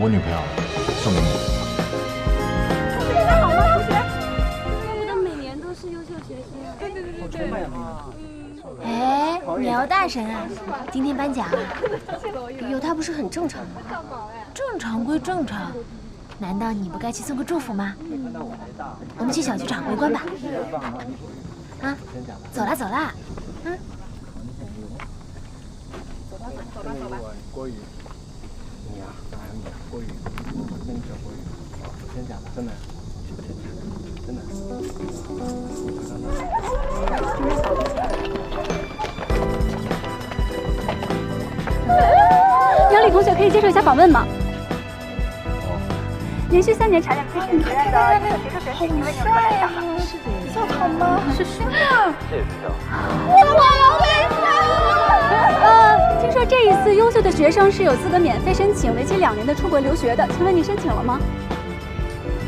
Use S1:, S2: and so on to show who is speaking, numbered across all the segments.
S1: 我女朋友了，送给你。
S2: 同学好吗？同学，怪不得每年都是优秀学生啊。
S3: 对。哎，苗大神啊，今天颁奖啊？有他不是很正常吗？正常归正常，难道你不该去送个祝福吗？我们去小剧场围观吧。啊，走啦走啦，嗯。走吧。
S4: 国语，你呀，还有你国语，我跟你讲国语。我先讲，真的，真的。
S2: 苗李同学可以接受一下访问吗？连续3年蝉联飞行学院的优秀学生选举，请问你有什么感想呢？
S5: 校草吗？是谁呀？
S4: 谢谢学校。
S2: 听说这一次优秀的学生是有资格免费申请为期2年的出国留学的，请问你申请了吗？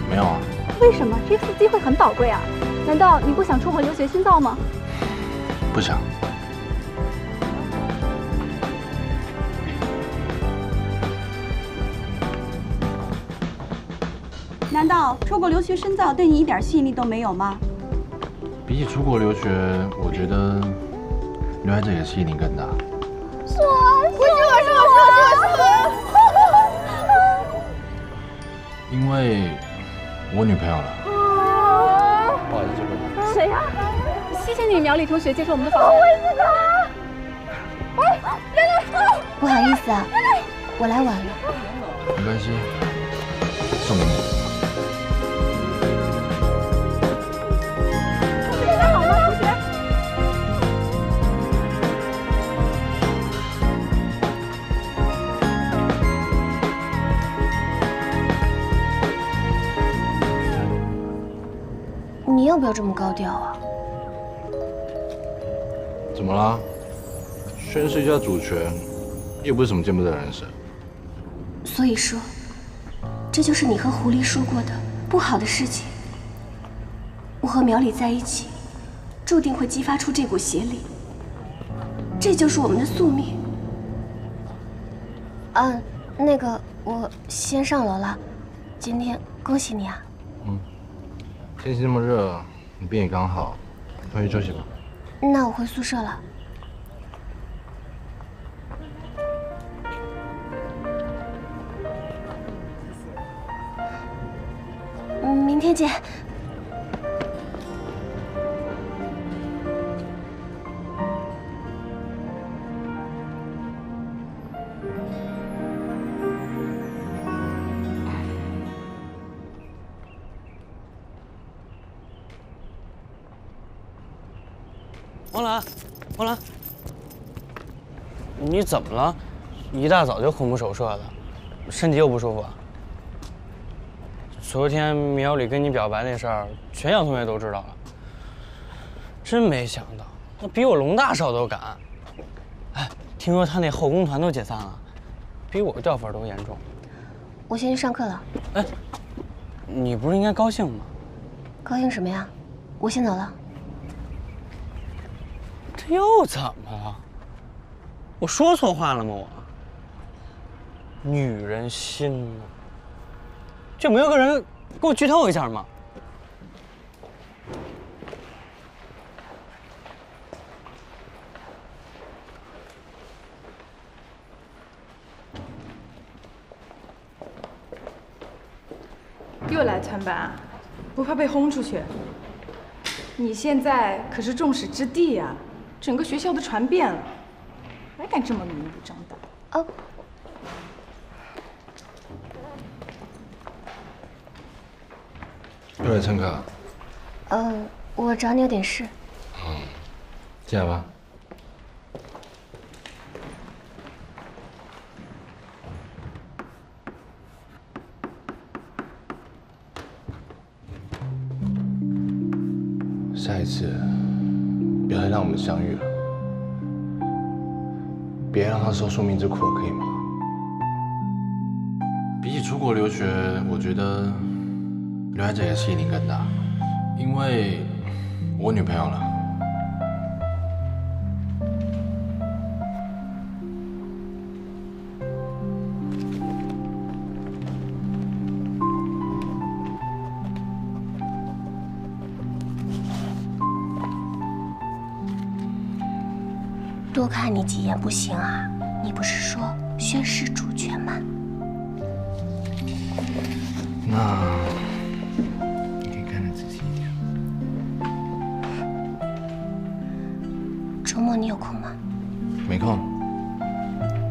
S1: 没有啊。
S2: 为什么？这次机会很宝贵啊！难道你不想出国留学深造吗？
S1: 不想。
S5: 难道出国留学深造对你一点吸引力都没有吗？
S1: 比起出国留学，我觉得留在这里的吸引力更大。因为我女朋友了。
S4: 不好意思，这个。
S2: 谁呀？谢谢你，苗李同学接受我们的访问。
S3: 不好意思啊，我来晚了。
S1: 没关系，送给你。
S2: 同学好吗？同学。
S3: 你要不要这么高调啊？
S1: 怎么啦？宣示一下主权，又不是什么见不得人的事。
S3: 所以说，这就是你和狐狸说过的不好的事情。我和苗李在一起，注定会激发出这股邪力，这就是我们的宿命。那个，我先上楼了。今天恭喜你啊！
S1: 天气这么热，你病也刚好，回去休息吧。
S3: 那我回宿舍了。明天见。
S6: 王兰，你怎么了？一大早就魂不守舍的，身体又不舒服啊？昨天苗李跟你表白那事儿，全校同学都知道了。真没想到，那比我龙大少都敢。哎，听说他那后宫团都解散了，比我掉粉都严重。
S3: 我先去上课了。
S6: 哎，你不是应该高兴吗？
S3: 高兴什么呀？我先走了。
S6: 这又怎么了？我说错话了吗？我女人心呢？就没有个人给我剧透一下吗？
S7: 又来参班啊？不怕被轰出去？你现在可是众矢之的呀，整个学校都传遍了，还敢这么明目张胆？
S3: 哦，
S1: 又来蹭课？
S3: 我找你有点事。
S1: 进来吧。下一次，不要再让我们相遇了，别让他受宿命之苦了，可以吗？比起出国留学，我觉得留在这里的吸引力更大，因为我女朋友了。
S3: 多看你几眼不行啊？你不是说宣誓主权吗？
S1: 那你可以看得仔细一点。
S3: 周末你有空吗？
S1: 没空，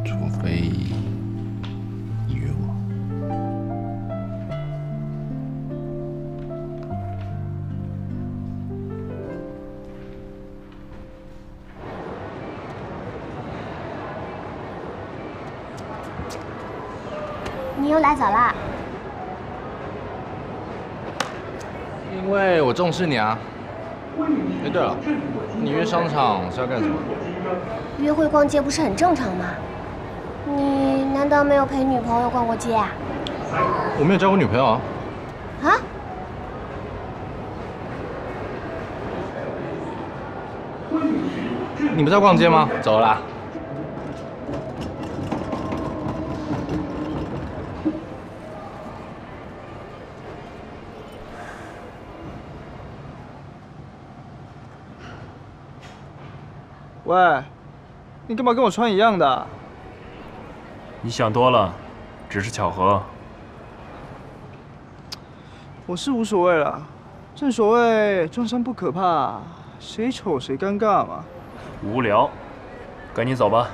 S1: 除非你约我。
S3: 你又来早啦。
S1: 因为我重视你啊。哎，对了，你约商场是要干什么？
S3: 约会逛街不是很正常吗？你难道没有陪女朋友逛过街啊？
S1: 我没有交过女朋友啊。
S3: 啊？
S1: 你不是要逛街吗？走了啦。
S8: 喂，你干嘛跟我穿一样的？
S9: 你想多了，只是巧合。
S8: 我是无所谓了，正所谓撞衫不可怕，谁丑谁尴尬嘛。
S9: 无聊，赶紧走吧。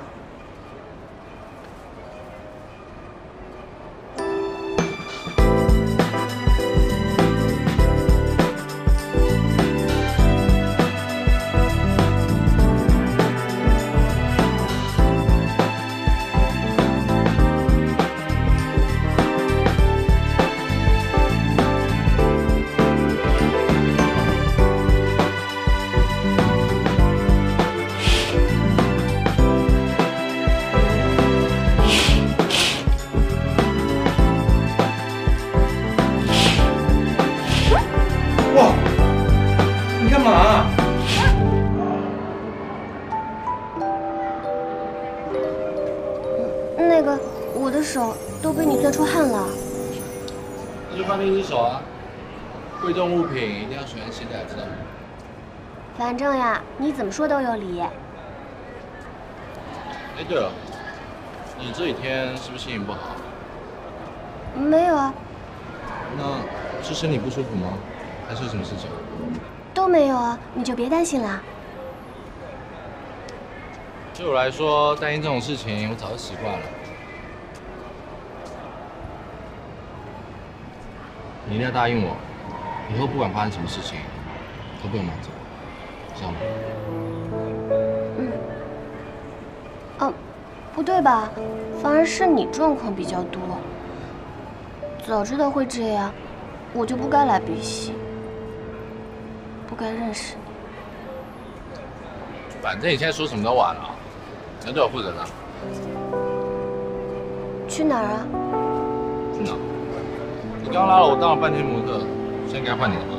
S8: 你干嘛？
S3: 那个，我的手都被你攥出汗了。
S1: 那就放另一只手啊。贵重物品一定要选携带，知道吗？
S3: 反正呀，你怎么说都有理。
S1: 哎，对了，你这几天是不是心情不好？
S3: 没有啊，
S1: 那是身体不舒服吗？还是有什么事情？
S3: 都没有啊，你就别担心了。
S1: 对我来说，担心这种事情，我早就习惯了。你一定要答应我，以后不管发生什么事情，都不用瞒着我，知道吗？
S3: 哦，不对吧？反而是你状况比较多。早知道会这样，我就不该来碧溪，不该认识你。
S1: 反正你现在说什么都晚了，你要对我负责的。
S3: 去哪儿啊？
S1: 去哪？你刚拉了我当了半天模特，现在该换你了吗？